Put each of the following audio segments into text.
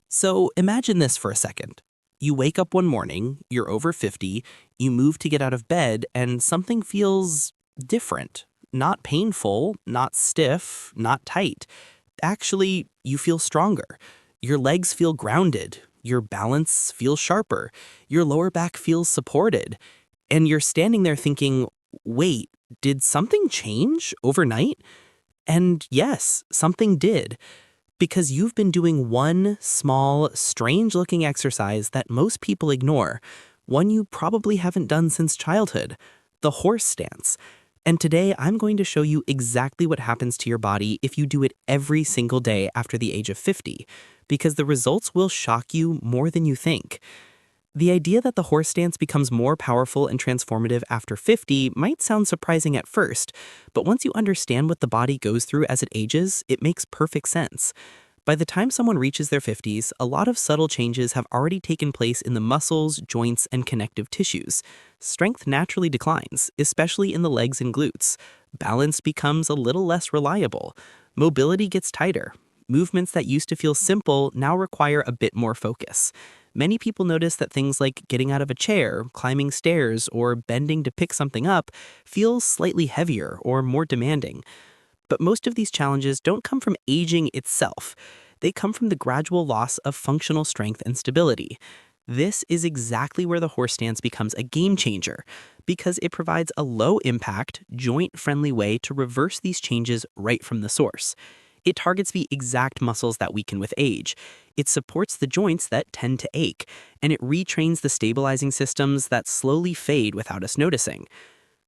So imagine this for a second. You wake up one morning, you're over 50, you move to get out of bed, and something feels different. Not painful, not stiff, not tight. Actually, you feel stronger. Your legs feel grounded. Your balance feels sharper. Your lower back feels supported. And you're standing there thinking, wait, did something change overnight? And yes, something did. Because you've been doing one small, strange looking exercise that most people ignore, one you probably haven't done since childhood, the horse stance. And today I'm going to show you exactly what happens to your body if you do it every single day after the age of 50, because the results will shock you more than you think. The idea that the horse stance becomes more powerful and transformative after 50 might sound surprising at first, but once you understand what the body goes through as it ages, it makes perfect sense. By the time someone reaches their 50s, a lot of subtle changes have already taken place in the muscles, joints, and connective tissues. Strength naturally declines, especially in the legs and glutes. Balance becomes a little less reliable. Mobility gets tighter. Movements that used to feel simple now require a bit more focus. Many people notice that things like getting out of a chair, climbing stairs, or bending to pick something up feel slightly heavier or more demanding. But most of these challenges don't come from aging itself. They come from the gradual loss of functional strength and stability. This is exactly where the horse stance becomes a game changer, because it provides a low-impact, joint-friendly way to reverse these changes right from the source. It targets the exact muscles that weaken with age. It supports the joints that tend to ache, and it retrains the stabilizing systems that slowly fade without us noticing.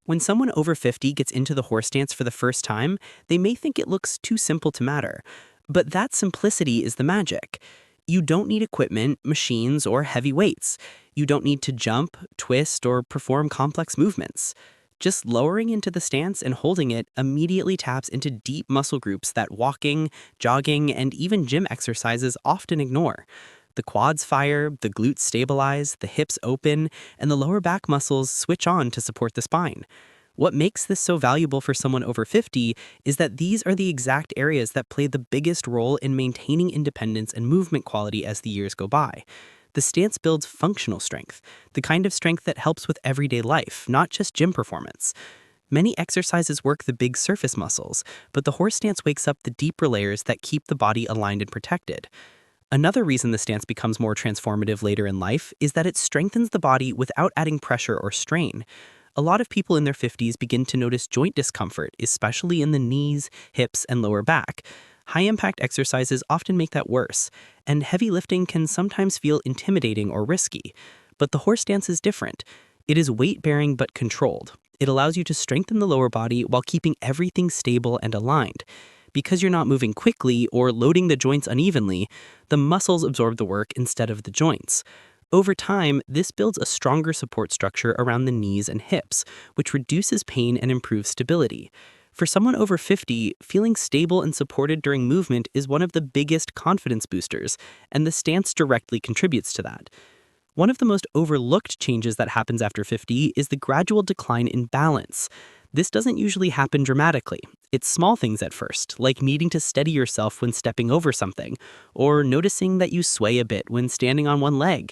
When someone over 50 gets into the horse stance for the first time, they may think it looks too simple to matter. But that simplicity is the magic. You don't need equipment, machines, or heavy weights. You don't need to jump, twist, or perform complex movements. Just lowering into the stance and holding it immediately taps into deep muscle groups that walking, jogging, and even gym exercises often ignore. The quads fire, the glutes stabilize, the hips open, and the lower back muscles switch on to support the spine. What makes this so valuable for someone over 50 is that these are the exact areas that play the biggest role in maintaining independence and movement quality as the years go by. The stance builds functional strength, the kind of strength that helps with everyday life, not just gym performance. Many exercises work the big surface muscles, but the horse stance wakes up the deeper layers that keep the body aligned and protected. Another reason the stance becomes more transformative later in life is that it strengthens the body without adding pressure or strain. A lot of people in their 50s begin to notice joint discomfort, especially in the knees, hips, and lower back. High-impact exercises often make that worse, and heavy lifting can sometimes feel intimidating or risky. But the horse stance is different. It is weight-bearing but controlled. It allows you to strengthen the lower body while keeping everything stable and aligned. Because you're not moving quickly or loading the joints unevenly, the muscles absorb the work instead of the joints. Over time, this builds a stronger support structure around the knees and hips, which reduces pain and improves stability. For someone over 50, feeling stable and supported during movement is one of the biggest confidence boosters, and the stance directly contributes to that. One of the most overlooked changes that happens after 50 is the gradual decline in balance. This doesn't usually happen dramatically. It's small things at first, like needing to steady yourself when stepping over something, or noticing that you sway a bit when standing on one leg.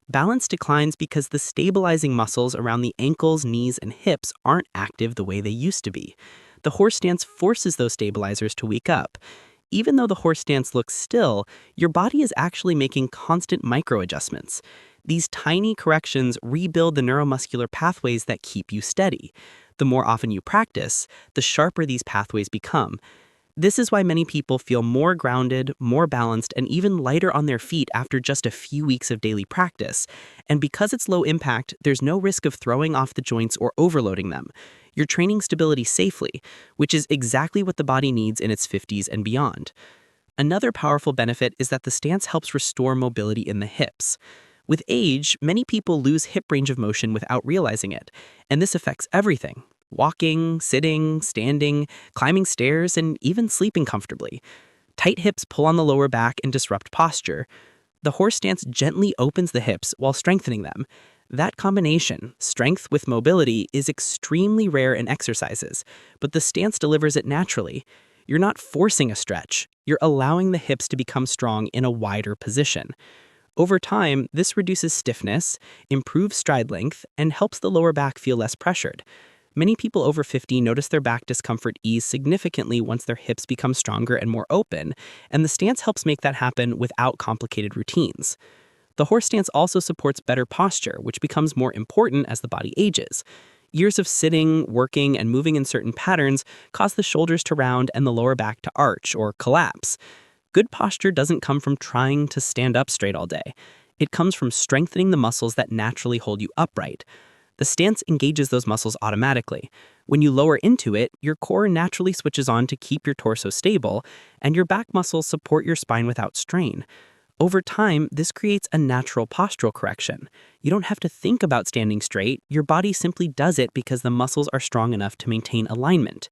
Balance declines because the stabilizing muscles around the ankles, knees, and hips aren't active the way they used to be. The horse stance forces those stabilizers to weak up. Even though the horse stance looks still, your body is actually making constant micro-adjustments. These tiny corrections rebuild the neuromuscular pathways that keep you steady. The more often you practice, the sharper these pathways become. This is why many people feel more grounded, more balanced, and even lighter on their feet after just a few weeks of daily practice. And because it's low impact, there's no risk of throwing off the joints or overloading them. You're training stability safely, which is exactly what the body needs in its 50s and beyond. Another powerful benefit is that the stance helps restore mobility in the hips. With age, many people lose hip range of motion without realizing it, and this affects everything: walking, sitting, standing, climbing stairs, and even sleeping comfortably. Tight hips pull on the lower back and disrupt posture. The horse stance gently opens the hips while strengthening them. That combination, strength with mobility, is extremely rare in exercises, but the stance delivers it naturally. You're not forcing a stretch. You're allowing the hips to become strong in a wider position. Over time, this reduces stiffness, improves stride length, and helps the lower back feel less pressured. Many people over 50 notice their back discomfort ease significantly once their hips become stronger and more open, and the stance helps make that happen without complicated routines. The horse stance also supports better posture, which becomes more important as the body ages. Years of sitting, working, and moving in certain patterns cause the shoulders to round and the lower back to arch or collapse. Good posture doesn't come from trying to stand up straight all day. It comes from strengthening the muscles that naturally hold you upright. The stance engages those muscles automatically. When you lower into it, your core naturally switches on to keep your torso stable, and your back muscles support your spine without strain. Over time, this creates a natural postural correction. You don't have to think about standing straight, your body simply does it because the muscles are strong enough to maintain alignment.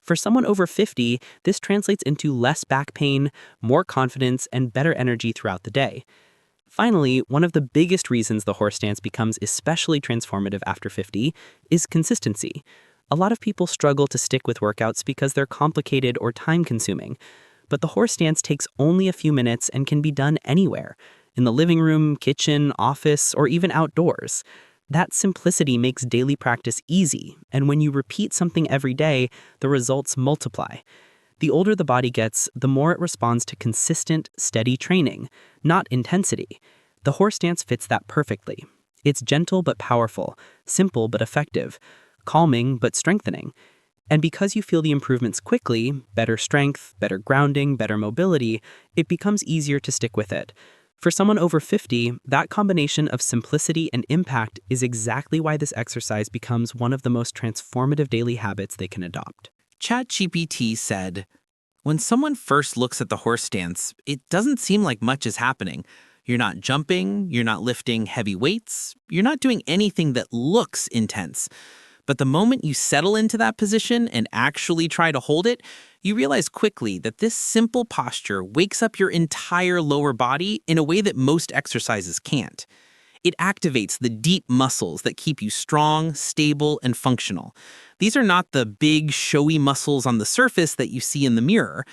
For someone over 50, this translates into less back pain, more confidence, and better energy throughout the day. Finally, one of the biggest reasons the horse stance becomes especially transformative after 50 is consistency. A lot of people struggle to stick with workouts because they're complicated or time-consuming. But the horse stance takes only a few minutes and can be done anywhere, in the living room, kitchen, office, or even outdoors. That simplicity makes daily practice easy, and when you repeat something every day, the results multiply. The older the body gets, the more it responds to consistent, steady training, not intensity. The horse stance fits that perfectly. It's gentle but powerful, simple but effective, calming but strengthening. And because you feel the improvements quickly, better strength, better grounding, better mobility, it becomes easier to stick with it. For someone over 50, that combination of simplicity and impact is exactly why this exercise becomes one of the most transformative daily habits they can adopt. ChatGPT said, "When someone first looks at the horse stance, it doesn't seem like much is happening. You're not jumping, you're not lifting heavy weights, you're not doing anything that looks intense. But the moment you settle into that position and actually try to hold it, you realize quickly that this simple posture wakes up your entire lower body in a way that most exercises can't. It activates the deep muscles that keep you strong, stable, and functional. These are not the big, showy muscles on the surface that you see in the mirror.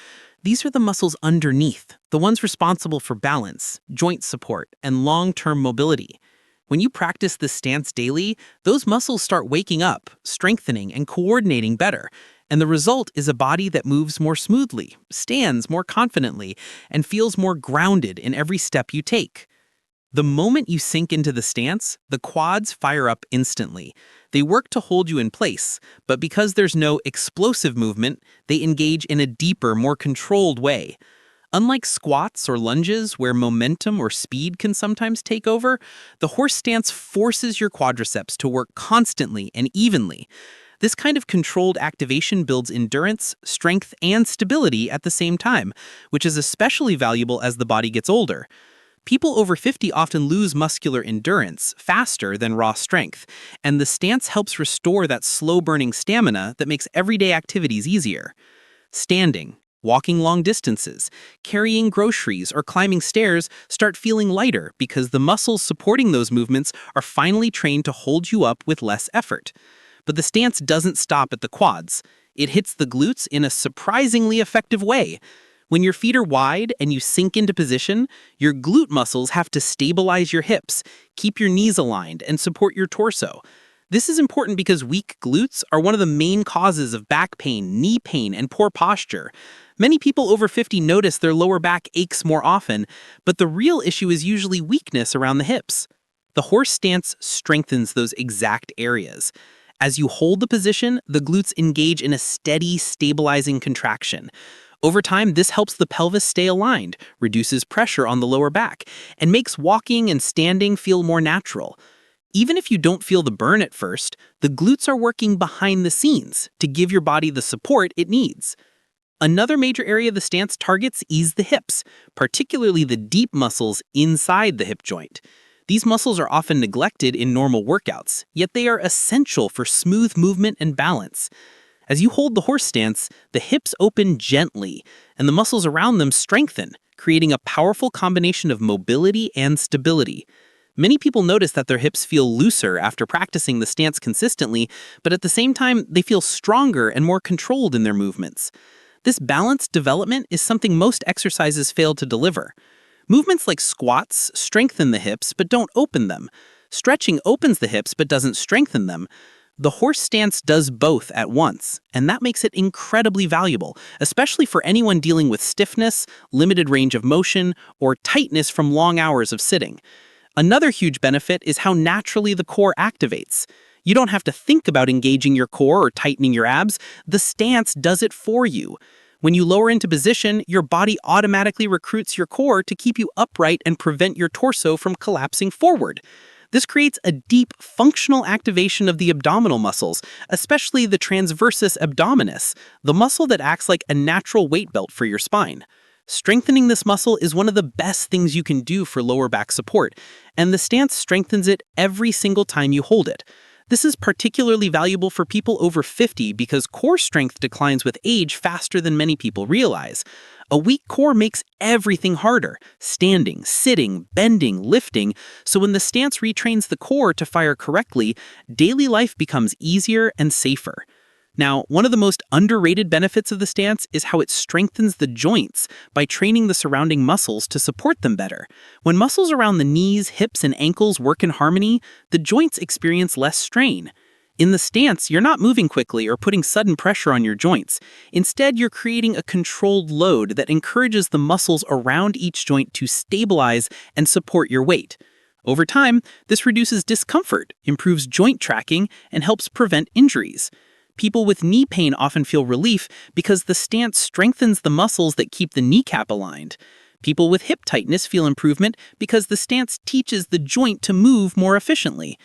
These are the muscles underneath, the ones responsible for balance, joint support, and long-term mobility. When you practice this stance daily, those muscles start waking up, strengthening, and coordinating better. And the result is a body that moves more smoothly, stands more confidently, and feels more grounded in every step you take. The moment you sink into the stance, the quads fire up instantly. They work to hold you in place, but because there's no explosive movement, they engage in a deeper, more controlled way. Unlike squats or lunges where momentum or speed can sometimes take over, the horse stance forces your quadriceps to work constantly and evenly. This kind of controlled activation builds endurance, strength, and stability at the same time, which is especially valuable as the body gets older. People over 50 often lose muscular endurance faster than raw strength, and the stance helps restore that slow-burning stamina that makes everyday activities easier. Standing, walking long distances, carrying groceries, or climbing stairs start feeling lighter because the muscles supporting those movements are finally trained to hold you up with less effort. But the stance doesn't stop at the quads. It hits the glutes in a surprisingly effective way. When your feet are wide and you sink into position, your glute muscles have to stabilize your hips, keep your knees aligned, and support your torso. This is important because weak glutes are one of the main causes of back pain, knee pain, and poor posture. Many people over 50 notice their lower back aches more often, but the real issue is usually weakness around the hips. The horse stance strengthens those exact areas. As you hold the position, the glutes engage in a steady, stabilizing contraction. Over time, this helps the pelvis stay aligned, reduces pressure on the lower back, and makes walking and standing feel more natural. Even if you don't feel the burn at first, the glutes are working behind the scenes to give your body the support it needs. Another major area the stance targets is the hips, particularly the deep muscles inside the hip joint. These muscles are often neglected in normal workouts, yet they are essential for smooth movement and balance. As you hold the horse stance, the hips open gently, and the muscles around them strengthen, creating a powerful combination of mobility and stability. Many people notice that their hips feel looser after practicing the stance consistently, but at the same time, they feel stronger and more controlled in their movements. This balanced development is something most exercises fail to deliver. Movements like squats strengthen the hips but don't open them. Stretching opens the hips but doesn't strengthen them. The horse stance does both at once, and that makes it incredibly valuable, especially for anyone dealing with stiffness, limited range of motion, or tightness from long hours of sitting. Another huge benefit is how naturally the core activates. You don't have to think about engaging your core or tightening your abs. The stance does it for you. When you lower into position, your body automatically recruits your core to keep you upright and prevent your torso from collapsing forward. This creates a deep, functional activation of the abdominal muscles, especially the transversus abdominis, the muscle that acts like a natural weight belt for your spine. Strengthening this muscle is one of the best things you can do for lower back support, and the stance strengthens it every single time you hold it. This is particularly valuable for people over 50 because core strength declines with age faster than many people realize. A weak core makes everything harder: standing, sitting, bending, lifting. So when the stance retrains the core to fire correctly, daily life becomes easier and safer. Now, one of the most underrated benefits of the stance is how it strengthens the joints by training the surrounding muscles to support them better. When muscles around the knees, hips, and ankles work in harmony, the joints experience less strain. In the stance, you're not moving quickly or putting sudden pressure on your joints. Instead, you're creating a controlled load that encourages the muscles around each joint to stabilize and support your weight. Over time, this reduces discomfort, improves joint tracking, and helps prevent injuries. People with knee pain often feel relief because the stance strengthens the muscles that keep the kneecap aligned. People with hip tightness feel improvement because the stance teaches the joint to move more efficiently.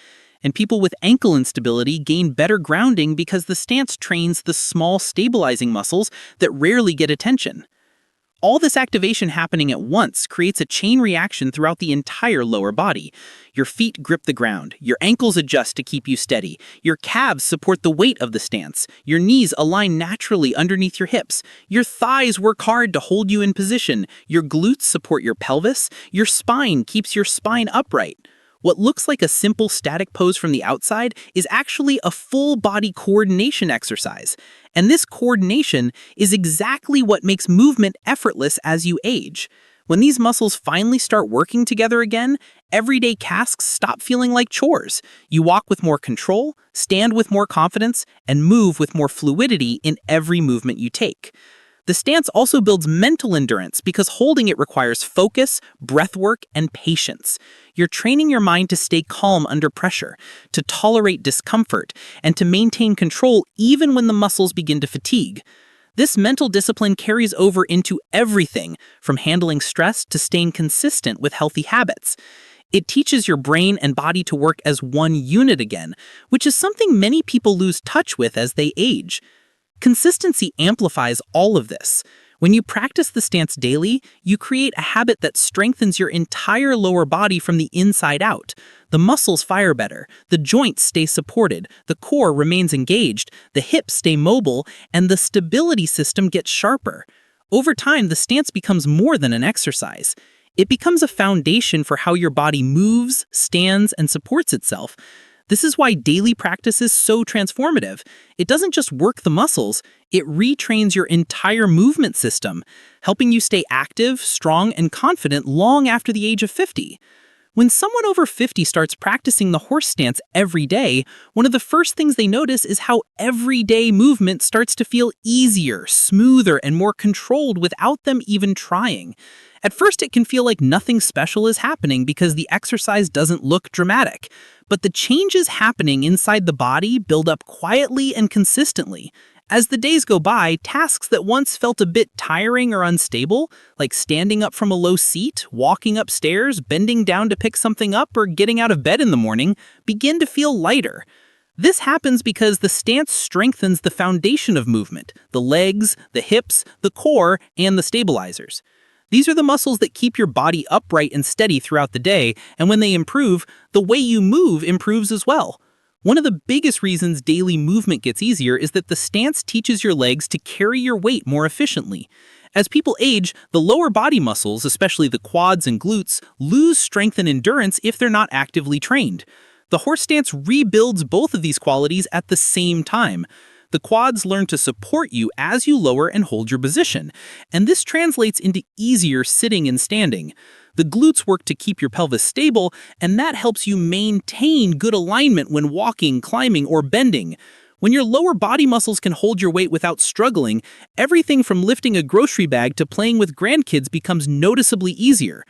And people with ankle instability gain better grounding because the stance trains the small stabilizing muscles that rarely get attention. All this activation happening at once creates a chain reaction throughout the entire lower body. Your feet grip the ground, your ankles adjust to keep you steady, your calves support the weight of the stance, your knees align naturally underneath your hips, your thighs work hard to hold you in position, your glutes support your pelvis, your spine keeps your spine upright. What looks like a simple static pose from the outside is actually a full body coordination exercise. And this coordination is exactly what makes movement effortless as you age. When these muscles finally start working together again, everyday tasks stop feeling like chores. You walk with more control, stand with more confidence, and move with more fluidity in every movement you take. The stance also builds mental endurance because holding it requires focus, breath work, and patience. You're training your mind to stay calm under pressure, to tolerate discomfort, and to maintain control even when the muscles begin to fatigue. This mental discipline carries over into everything, from handling stress to staying consistent with healthy habits. It teaches your brain and body to work as one unit again, which is something many people lose touch with as they age. Consistency amplifies all of this. When you practice the stance daily, you create a habit that strengthens your entire lower body from the inside out. The muscles fire better, the joints stay supported, the core remains engaged, the hips stay mobile, and the stability system gets sharper. Over time, the stance becomes more than an exercise. It becomes a foundation for how your body moves, stands, and supports itself. This is why daily practice is so transformative. It doesn't just work the muscles, it retrains your entire movement system, helping you stay active, strong, and confident long after the age of 50. When someone over 50 starts practicing the horse stance every day, one of the first things they notice is how everyday movement starts to feel easier, smoother, and more controlled without them even trying. At first, it can feel like nothing special is happening because the exercise doesn't look dramatic. But the changes happening inside the body build up quietly and consistently. As the days go by, tasks that once felt a bit tiring or unstable, like standing up from a low seat, walking upstairs, bending down to pick something up, or getting out of bed in the morning, begin to feel lighter. This happens because the stance strengthens the foundation of movement: the legs, the hips, the core, and the stabilizers. These are the muscles that keep your body upright and steady throughout the day, and when they improve, the way you move improves as well. One of the biggest reasons daily movement gets easier is that the stance teaches your legs to carry your weight more efficiently. As people age, the lower body muscles, especially the quads and glutes, lose strength and endurance if they're not actively trained. The horse stance rebuilds both of these qualities at the same time. The quads learn to support you as you lower and hold your position, and this translates into easier sitting and standing. The glutes work to keep your pelvis stable, and that helps you maintain good alignment when walking, climbing, or bending. When your lower body muscles can hold your weight without struggling, everything from lifting a grocery bag to playing with grandkids becomes noticeably easier.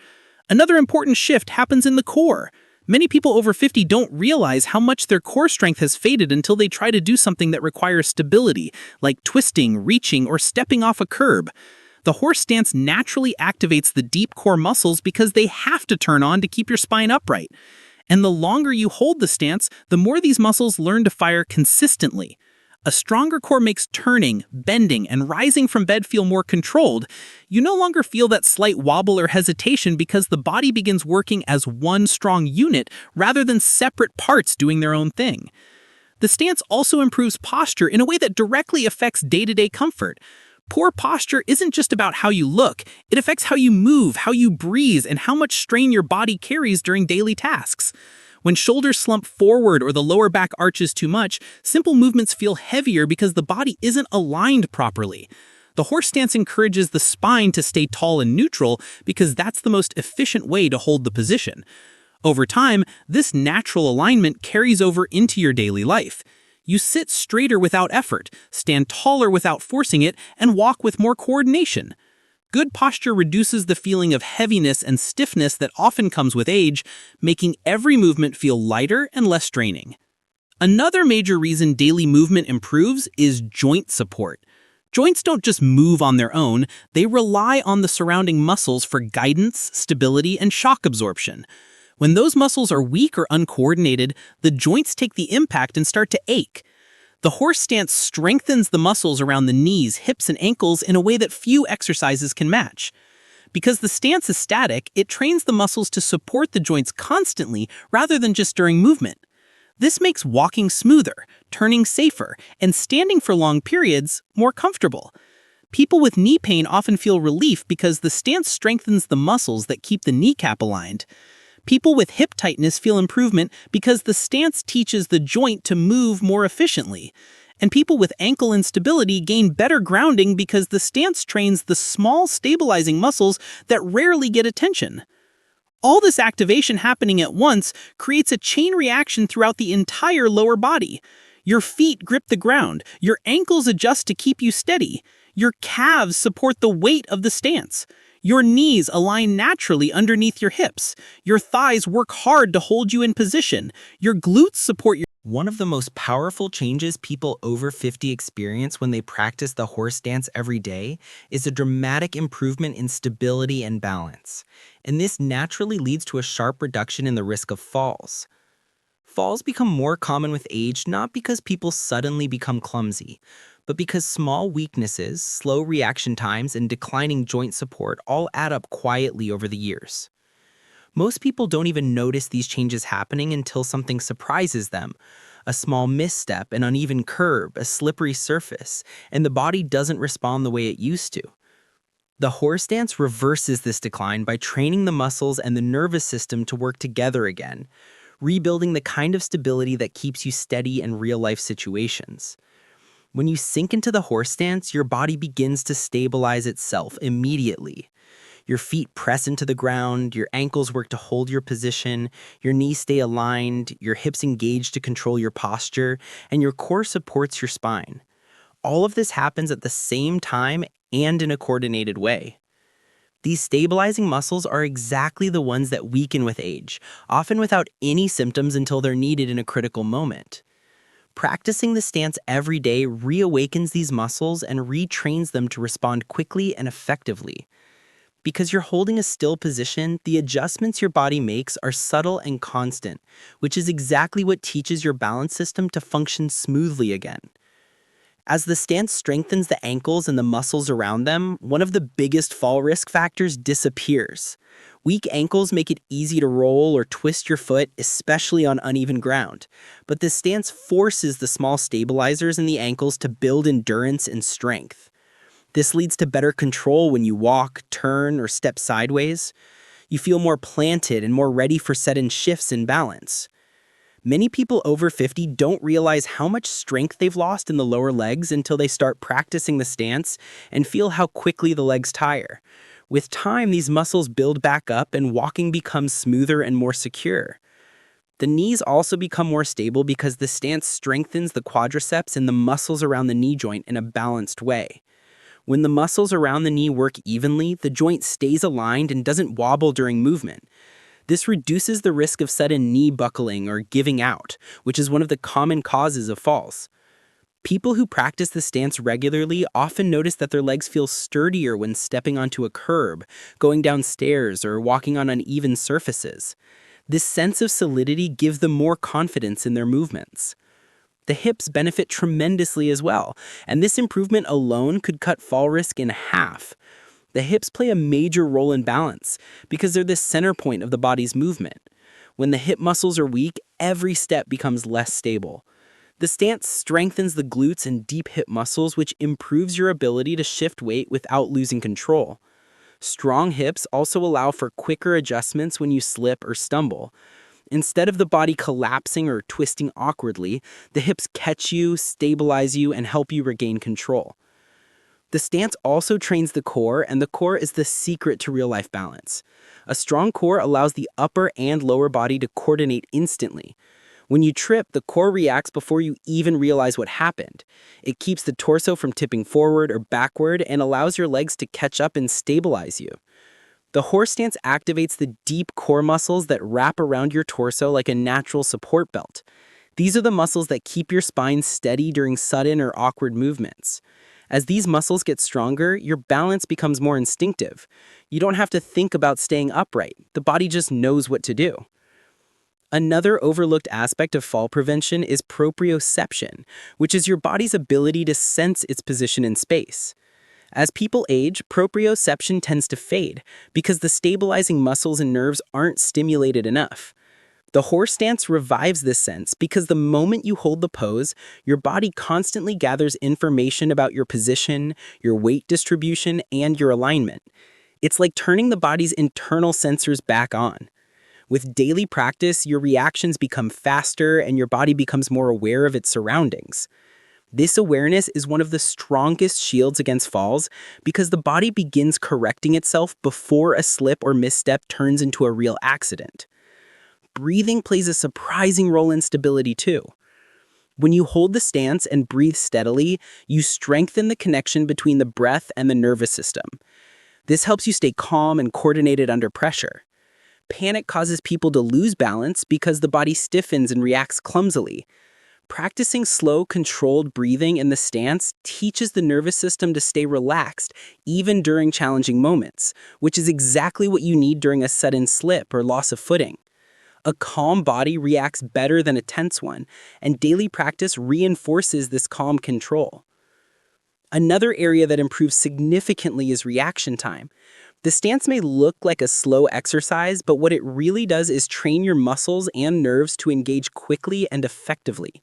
Another important shift happens in the core. Many people over 50 don't realize how much their core strength has faded until they try to do something that requires stability, like twisting, reaching, or stepping off a curb. The horse stance naturally activates the deep core muscles because they have to turn on to keep your spine upright. And the longer you hold the stance, the more these muscles learn to fire consistently. A stronger core makes turning, bending, and rising from bed feel more controlled. You no longer feel that slight wobble or hesitation because the body begins working as one strong unit rather than separate parts doing their own thing. The stance also improves posture in a way that directly affects day-to-day comfort. Poor posture isn't just about how you look, it affects how you move, how you breathe, and how much strain your body carries during daily tasks. When shoulders slump forward or the lower back arches too much, simple movements feel heavier because the body isn't aligned properly. The horse stance encourages the spine to stay tall and neutral because that's the most efficient way to hold the position. Over time, this natural alignment carries over into your daily life. You sit straighter without effort, stand taller without forcing it, and walk with more coordination. Good posture reduces the feeling of heaviness and stiffness that often comes with age, making every movement feel lighter and less draining. Another major reason daily movement improves is joint support. Joints don't just move on their own, they rely on the surrounding muscles for guidance, stability, and shock absorption. When those muscles are weak or uncoordinated, the joints take the impact and start to ache. The horse stance strengthens the muscles around the knees, hips, and ankles in a way that few exercises can match. Because the stance is static, it trains the muscles to support the joints constantly rather than just during movement. This makes walking smoother, turning safer, and standing for long periods more comfortable. People with knee pain often feel relief because the stance strengthens the muscles that keep the kneecap aligned. People with hip tightness feel improvement because the stance teaches the joint to move more efficiently. And people with ankle instability gain better grounding because the stance trains the small stabilizing muscles that rarely get attention. All this activation happening at once creates a chain reaction throughout the entire lower body. Your feet grip the ground, your ankles adjust to keep you steady, your calves support the weight of the stance. Your knees align naturally underneath your hips. Your thighs work hard to hold you in position. Your glutes support your... One of the most powerful changes people over 50 experience when they practice the horse dance every day is a dramatic improvement in stability and balance. And this naturally leads to a sharp reduction in the risk of falls. Falls become more common with age not because people suddenly become clumsy, but because small weaknesses, slow reaction times, and declining joint support all add up quietly over the years. Most people don't even notice these changes happening until something surprises them. A small misstep, an uneven curb, a slippery surface, and the body doesn't respond the way it used to. The horse dance reverses this decline by training the muscles and the nervous system to work together again, rebuilding the kind of stability that keeps you steady in real-life situations. When you sink into the horse stance, your body begins to stabilize itself immediately. Your feet press into the ground, your ankles work to hold your position, your knees stay aligned, your hips engage to control your posture, and your core supports your spine. All of this happens at the same time and in a coordinated way. These stabilizing muscles are exactly the ones that weaken with age, often without any symptoms until they're needed in a critical moment. Practicing the stance every day reawakens these muscles and retrains them to respond quickly and effectively. Because you're holding a still position, the adjustments your body makes are subtle and constant, which is exactly what teaches your balance system to function smoothly again. As the stance strengthens the ankles and the muscles around them, one of the biggest fall risk factors disappears. Weak ankles make it easy to roll or twist your foot, especially on uneven ground. But this stance forces the small stabilizers in the ankles to build endurance and strength. This leads to better control when you walk, turn, or step sideways. You feel more planted and more ready for sudden shifts in balance. Many people over 50 don't realize how much strength they've lost in the lower legs until they start practicing the stance and feel how quickly the legs tire. With time, these muscles build back up and walking becomes smoother and more secure. The knees also become more stable because the stance strengthens the quadriceps and the muscles around the knee joint in a balanced way. When the muscles around the knee work evenly, the joint stays aligned and doesn't wobble during movement. This reduces the risk of sudden knee buckling or giving out, which is one of the common causes of falls. People who practice the stance regularly often notice that their legs feel sturdier when stepping onto a curb, going down stairs, or walking on uneven surfaces. This sense of solidity gives them more confidence in their movements. The hips benefit tremendously as well, and this improvement alone could cut fall risk in half. The hips play a major role in balance because they're the center point of the body's movement. When the hip muscles are weak, every step becomes less stable. The stance strengthens the glutes and deep hip muscles, which improves your ability to shift weight without losing control. Strong hips also allow for quicker adjustments when you slip or stumble. Instead of the body collapsing or twisting awkwardly, the hips catch you, stabilize you, and help you regain control. The stance also trains the core, and the core is the secret to real-life balance. A strong core allows the upper and lower body to coordinate instantly. When you trip, the core reacts before you even realize what happened. It keeps the torso from tipping forward or backward and allows your legs to catch up and stabilize you. The horse stance activates the deep core muscles that wrap around your torso like a natural support belt. These are the muscles that keep your spine steady during sudden or awkward movements. As these muscles get stronger, your balance becomes more instinctive. You don't have to think about staying upright. The body just knows what to do. Another overlooked aspect of fall prevention is proprioception, which is your body's ability to sense its position in space. As people age, proprioception tends to fade because the stabilizing muscles and nerves aren't stimulated enough. The horse stance revives this sense because the moment you hold the pose, your body constantly gathers information about your position, your weight distribution, and your alignment. It's like turning the body's internal sensors back on. With daily practice, your reactions become faster and your body becomes more aware of its surroundings. This awareness is one of the strongest shields against falls because the body begins correcting itself before a slip or misstep turns into a real accident. Breathing plays a surprising role in stability too. When you hold the stance and breathe steadily, you strengthen the connection between the breath and the nervous system. This helps you stay calm and coordinated under pressure. Panic causes people to lose balance because the body stiffens and reacts clumsily. Practicing slow, controlled breathing in the stance teaches the nervous system to stay relaxed even during challenging moments, which is exactly what you need during a sudden slip or loss of footing. A calm body reacts better than a tense one, and daily practice reinforces this calm control. Another area that improves significantly is reaction time. The stance may look like a slow exercise, but what it really does is train your muscles and nerves to engage quickly and effectively.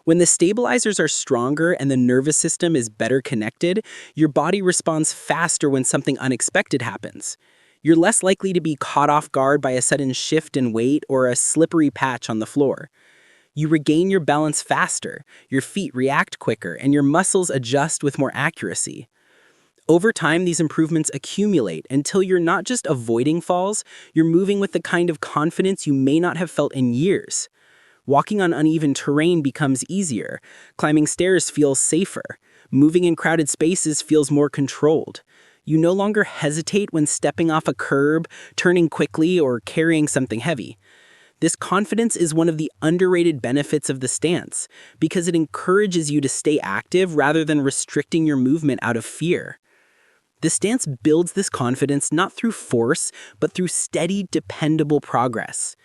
When the stabilizers are stronger and the nervous system is better connected, your body responds faster when something unexpected happens. You're less likely to be caught off guard by a sudden shift in weight or a slippery patch on the floor. You regain your balance faster, your feet react quicker, and your muscles adjust with more accuracy. Over time, these improvements accumulate until you're not just avoiding falls, you're moving with the kind of confidence you may not have felt in years. Walking on uneven terrain becomes easier, climbing stairs feels safer, moving in crowded spaces feels more controlled. You no longer hesitate when stepping off a curb, turning quickly, or carrying something heavy. This confidence is one of the underrated benefits of the stance because it encourages you to stay active rather than restricting your movement out of fear. The stance builds this confidence not through force, but through steady, dependable progress.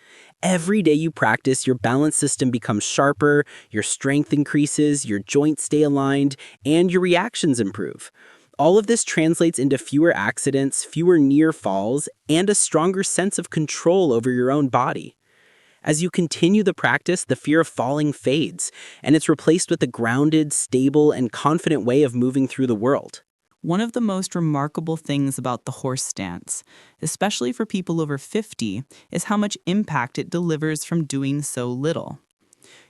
Every day you practice, your balance system becomes sharper, your strength increases, your joints stay aligned, and your reactions improve. All of this translates into fewer accidents, fewer near falls, and a stronger sense of control over your own body. As you continue the practice, the fear of falling fades, and it's replaced with a grounded, stable, and confident way of moving through the world. One of the most remarkable things about the horse stance, especially for people over 50, is how much impact it delivers from doing so little.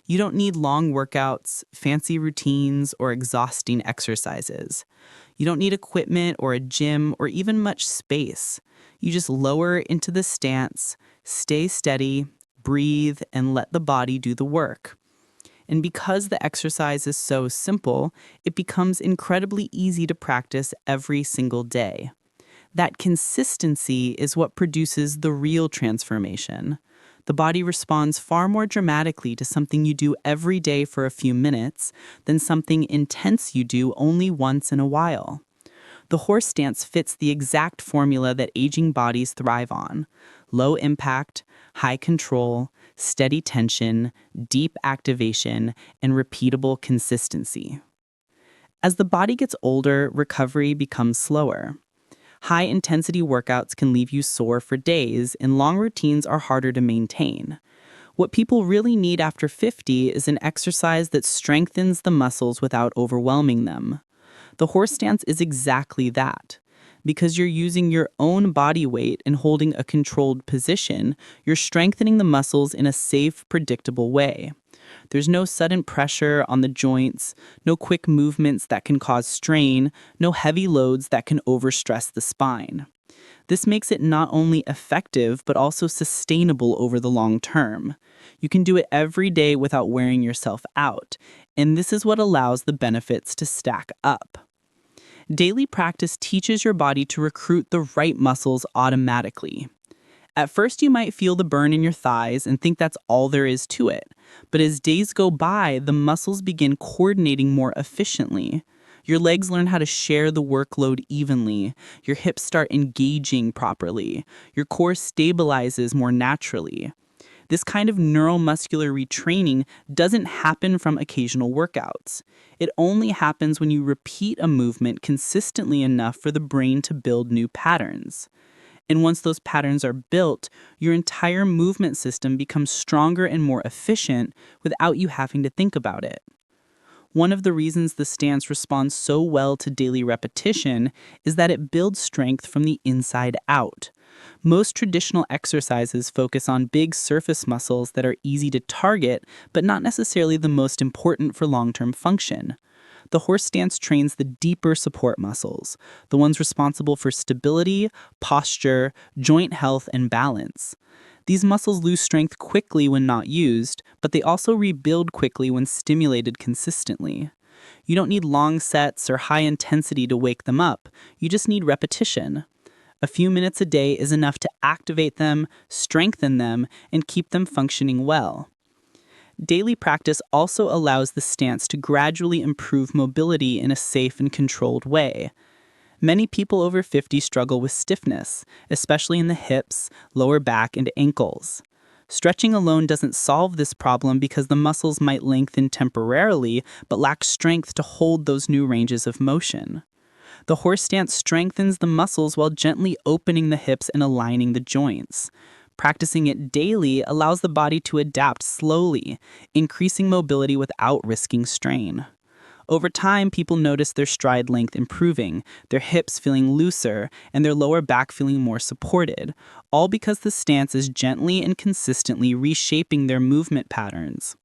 You don't need long workouts, fancy routines, or exhausting exercises. You don't need equipment or a gym or even much space. You just lower into the stance, stay steady, breathe, and let the body do the work. And because the exercise is so simple, it becomes incredibly easy to practice every single day. That consistency is what produces the real transformation. The body responds far more dramatically to something you do every day for a few minutes than something intense you do only once in a while. The horse stance fits the exact formula that aging bodies thrive on: low impact, high control, steady tension, deep activation, and repeatable consistency. As the body gets older, recovery becomes slower. High-intensity workouts can leave you sore for days, and long routines are harder to maintain. What people really need after 50 is an exercise that strengthens the muscles without overwhelming them. The horse stance is exactly that. Because you're using your own body weight and holding a controlled position, you're strengthening the muscles in a safe, predictable way. There's no sudden pressure on the joints, no quick movements that can cause strain, no heavy loads that can overstress the spine. This makes it not only effective, but also sustainable over the long term. You can do it every day without wearing yourself out, and this is what allows the benefits to stack up. Daily practice teaches your body to recruit the right muscles automatically. At first, you might feel the burn in your thighs and think that's all there is to it. But as days go by, the muscles begin coordinating more efficiently. Your legs learn how to share the workload evenly. Your hips start engaging properly. Your core stabilizes more naturally. This kind of neuromuscular retraining doesn't happen from occasional workouts. It only happens when you repeat a movement consistently enough for the brain to build new patterns. And once those patterns are built, your entire movement system becomes stronger and more efficient without you having to think about it. One of the reasons the stance responds so well to daily repetition is that it builds strength from the inside out. Most traditional exercises focus on big surface muscles that are easy to target, but not necessarily the most important for long-term function. The horse stance trains the deeper support muscles, the ones responsible for stability, posture, joint health, and balance. These muscles lose strength quickly when not used, but they also rebuild quickly when stimulated consistently. You don't need long sets or high intensity to wake them up, you just need repetition. A few minutes a day is enough to activate them, strengthen them, and keep them functioning well. Daily practice also allows the stance to gradually improve mobility in a safe and controlled way. Many people over 50 struggle with stiffness, especially in the hips, lower back, and ankles. Stretching alone doesn't solve this problem because the muscles might lengthen temporarily but lack strength to hold those new ranges of motion. The horse stance strengthens the muscles while gently opening the hips and aligning the joints. Practicing it daily allows the body to adapt slowly, increasing mobility without risking strain. Over time, people notice their stride length improving, their hips feeling looser, and their lower back feeling more supported, all because the stance is gently and consistently reshaping their movement patterns.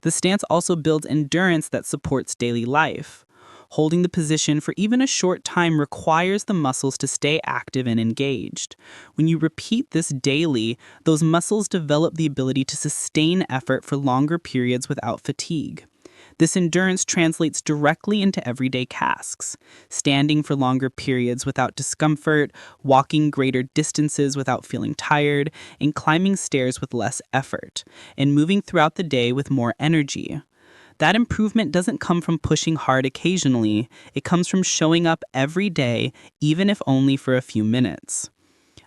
The stance also builds endurance that supports daily life. Holding the position for even a short time requires the muscles to stay active and engaged. When you repeat this daily, those muscles develop the ability to sustain effort for longer periods without fatigue. This endurance translates directly into everyday tasks: standing for longer periods without discomfort, walking greater distances without feeling tired, and climbing stairs with less effort, and moving throughout the day with more energy. That improvement doesn't come from pushing hard occasionally, it comes from showing up every day, even if only for a few minutes.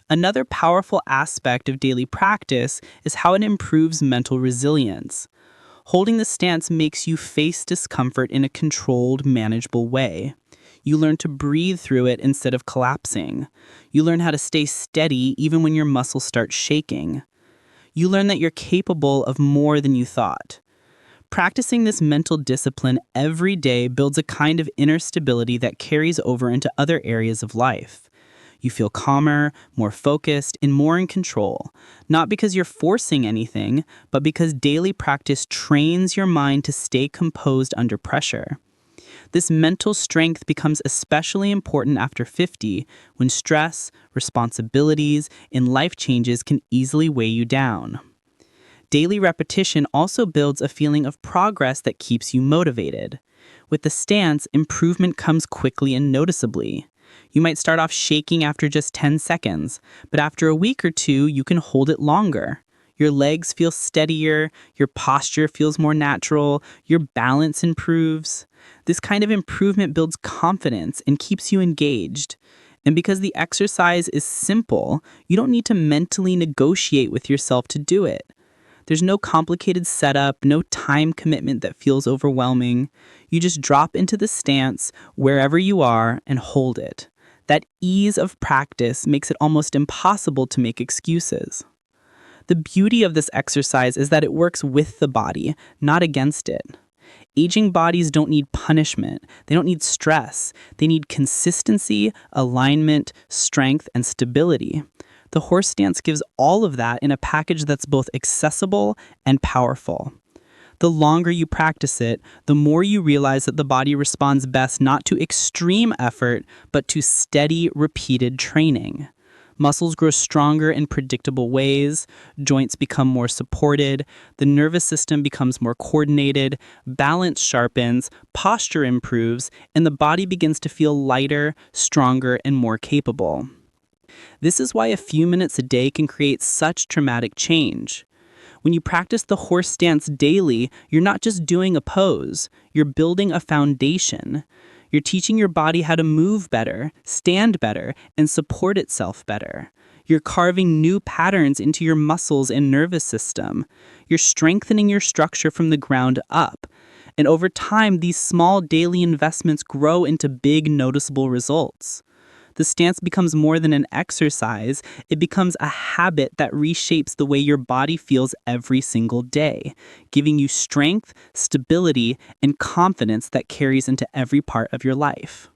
Another powerful aspect of daily practice is how it improves mental resilience. Holding the stance makes you face discomfort in a controlled, manageable way. You learn to breathe through it instead of collapsing. You learn how to stay steady even when your muscles start shaking. You learn that you're capable of more than you thought. Practicing this mental discipline every day builds a kind of inner stability that carries over into other areas of life. You feel calmer, more focused, and more in control, not because you're forcing anything, but because daily practice trains your mind to stay composed under pressure. This mental strength becomes especially important after 50, when stress, responsibilities, and life changes can easily weigh you down. Daily repetition also builds a feeling of progress that keeps you motivated. With the stance, improvement comes quickly and noticeably. You might start off shaking after just 10 seconds, but after a week or two, you can hold it longer. Your legs feel steadier, your posture feels more natural, your balance improves. This kind of improvement builds confidence and keeps you engaged. And because the exercise is simple, you don't need to mentally negotiate with yourself to do it. There's no complicated setup, no time commitment that feels overwhelming. You just drop into the stance wherever you are and hold it. That ease of practice makes it almost impossible to make excuses. The beauty of this exercise is that it works with the body, not against it. Aging bodies don't need punishment. They don't need stress. They need consistency, alignment, strength, and stability. The horse stance gives all of that in a package that's both accessible and powerful. The longer you practice it, the more you realize that the body responds best not to extreme effort, but to steady, repeated training. Muscles grow stronger in predictable ways, joints become more supported, the nervous system becomes more coordinated, balance sharpens, posture improves, and the body begins to feel lighter, stronger, and more capable. This is why a few minutes a day can create such dramatic change. When you practice the horse stance daily, you're not just doing a pose, you're building a foundation. You're teaching your body how to move better, stand better, and support itself better. You're carving new patterns into your muscles and nervous system. You're strengthening your structure from the ground up. And over time, these small daily investments grow into big, noticeable results. The stance becomes more than an exercise. It becomes a habit that reshapes the way your body feels every single day, giving you strength, stability, and confidence that carries into every part of your life.